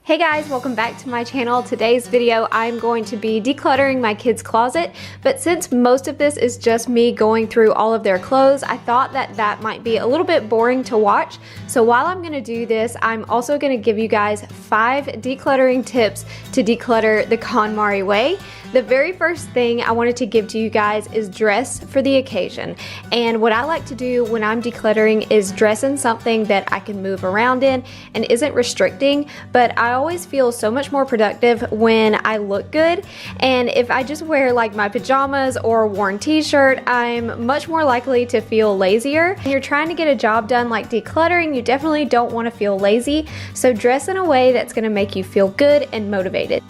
Hey guys, welcome back to my channel. Today's video, I'm going to be decluttering my kids' closet, but since most of this is just me going through all of their clothes, I thought that that might be a little bit boring to watch. So while I'm gonna do this, I'm also gonna give you guys 5 decluttering tips to declutter the KONMARI way. The very first thing I wanted to give to you guys is dress for the occasion. And what I like to do when I'm decluttering is dress in something that I can move around in and isn't restricting, but I always feel so much more productive when I look good. And if I just wear like my pajamas or a worn t-shirt, I'm much more likely to feel lazier. When you're trying to get a job done like decluttering, you definitely don't want to feel lazy. So dress in a way that's going to make you feel good and motivated.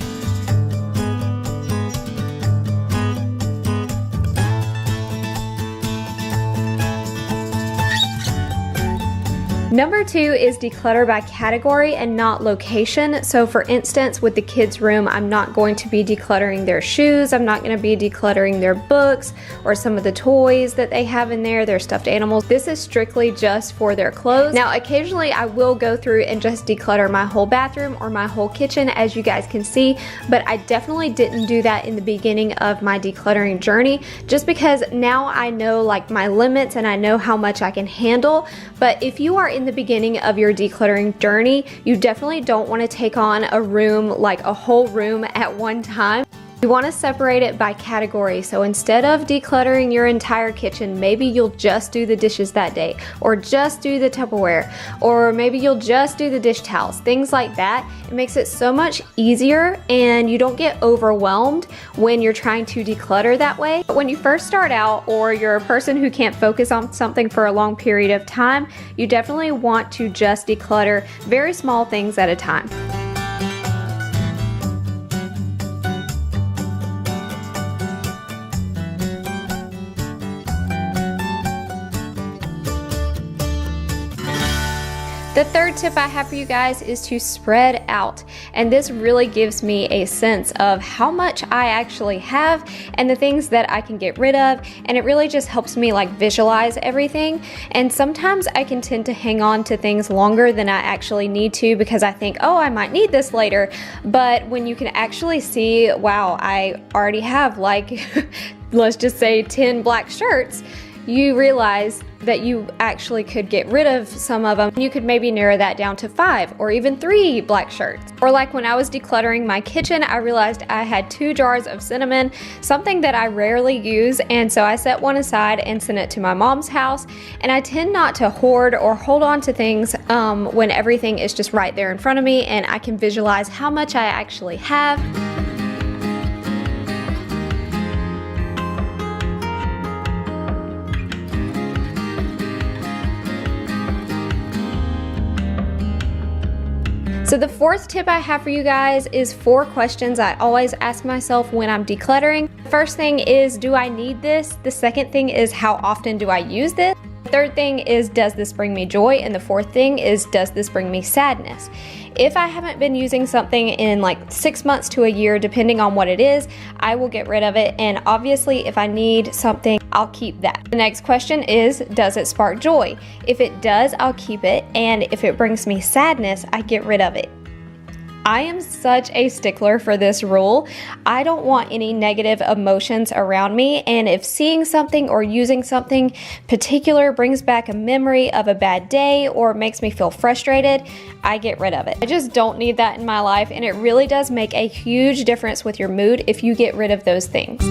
Number 2 is declutter by category and not location. So for instance, with the kids' room, I'm not going to be decluttering their shoes. I'm not going to be decluttering their books or some of the toys that they have in there, their stuffed animals. This is strictly just for their clothes. Now, occasionally I will go through and just declutter my whole bathroom or my whole kitchen, as you guys can see, but I definitely didn't do that in the beginning of my decluttering journey, just because now I know like my limits and I know how much I can handle. But if you are in the beginning of your decluttering journey, you definitely don't want to take on a room, like a whole room at one time. You want to separate it by category. So instead of decluttering your entire kitchen, maybe you'll just do the dishes that day, or just do the Tupperware, or maybe you'll just do the dish towels, things like that. It makes it so much easier and you don't get overwhelmed when you're trying to declutter that way. But when you first start out, or you're a person who can't focus on something for a long period of time, you definitely want to just declutter very small things at a time. The third tip I have for you guys is to spread out, and this really gives me a sense of how much I actually have and the things that I can get rid of, and it really just helps me like visualize everything. And sometimes I can tend to hang on to things longer than I actually need to because I think, oh, I might need this later. But when you can actually see, wow, I already have like let's just say 10 black shirts, you realize that you actually could get rid of some of them. You could maybe narrow that down to 5 or even 3 black shirts. Or like when I was decluttering my kitchen, I realized I had 2 jars of cinnamon, something that I rarely use, and so I set one aside and sent it to my mom's house. And I tend not to hoard or hold on to things when everything is just right there in front of me and I can visualize how much I actually have. So the fourth tip I have for you guys is 4 questions I always ask myself when I'm decluttering. The first thing is, do I need this? The second thing is, how often do I use this? The third thing is, does this bring me joy? And the fourth thing is, does this bring me sadness? If I haven't been using something in like 6 months to a year, depending on what it is, I will get rid of it. And obviously, if I need something, I'll keep that. The next question is, does it spark joy? If it does, I'll keep it. And if it brings me sadness, I get rid of it. I am such a stickler for this rule. I don't want any negative emotions around me, and if seeing something or using something particular brings back a memory of a bad day or makes me feel frustrated, I get rid of it. I just don't need that in my life, and it really does make a huge difference with your mood if you get rid of those things.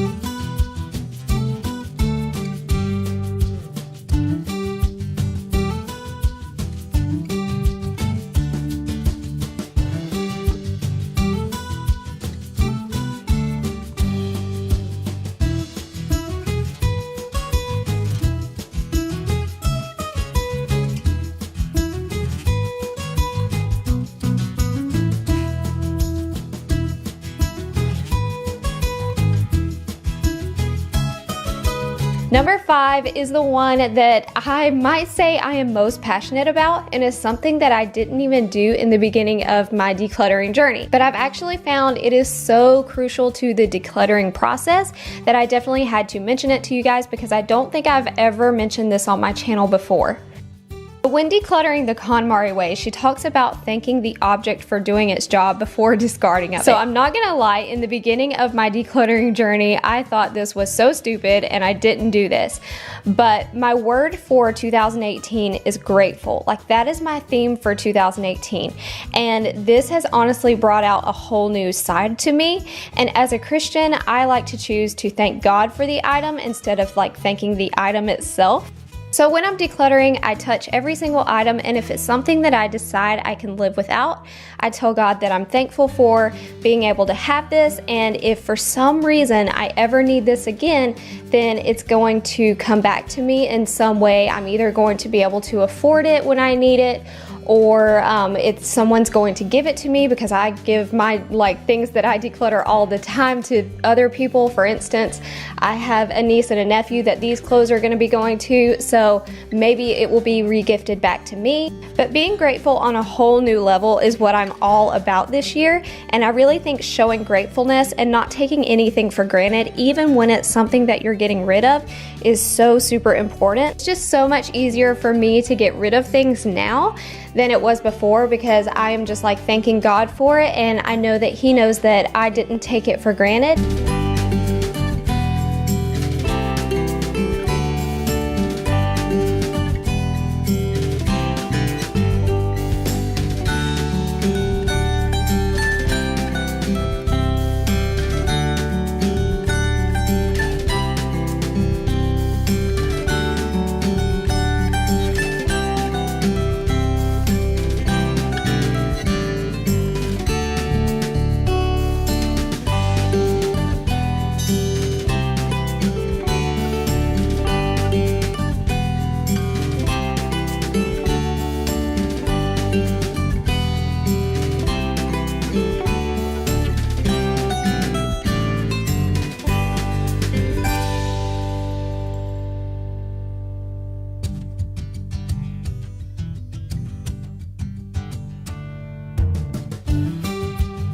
Number 5 is the one that I might say I am most passionate about, and is something that I didn't even do in the beginning of my decluttering journey. But I've actually found it is so crucial to the decluttering process that I definitely had to mention it to you guys, because I don't think I've ever mentioned this on my channel before. When decluttering the KonMari way, she talks about thanking the object for doing its job before discarding it. So I'm not gonna lie, in the beginning of my decluttering journey, I thought this was so stupid and I didn't do this. But my word for 2018 is grateful. Like, that is my theme for 2018. And this has honestly brought out a whole new side to me. And as a Christian, I like to choose to thank God for the item instead of like thanking the item itself. So when I'm decluttering, I touch every single item, and if it's something that I decide I can live without, I tell God that I'm thankful for being able to have this, and if for some reason I ever need this again, then it's going to come back to me in some way. I'm either going to be able to afford it when I need it, or someone's going to give it to me, because I give my things that I declutter all the time to other people. For instance, I have a niece and a nephew that these clothes are going to be going to, so maybe it will be regifted back to me. But being grateful on a whole new level is what I'm all about this year, and I really think showing gratefulness and not taking anything for granted, even when it's something that you're getting rid of, is so super important. It's just so much easier for me to get rid of things now than it was before, because I am just like thanking God for it, and I know that He knows that I didn't take it for granted.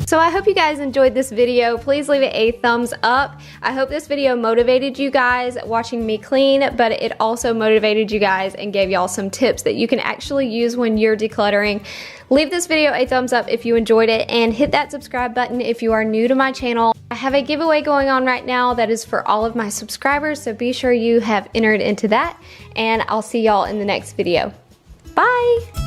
So I hope you guys enjoyed this video. Please leave it a thumbs up. I hope this video motivated you guys watching me clean, but it also motivated you guys and gave y'all some tips that you can actually use when you're decluttering. Leave this video a thumbs up if you enjoyed it, and hit that subscribe button if you are new to my channel. I have a giveaway going on right now that is for all of my subscribers, so be sure you have entered into that, and I'll see y'all in the next video. Bye!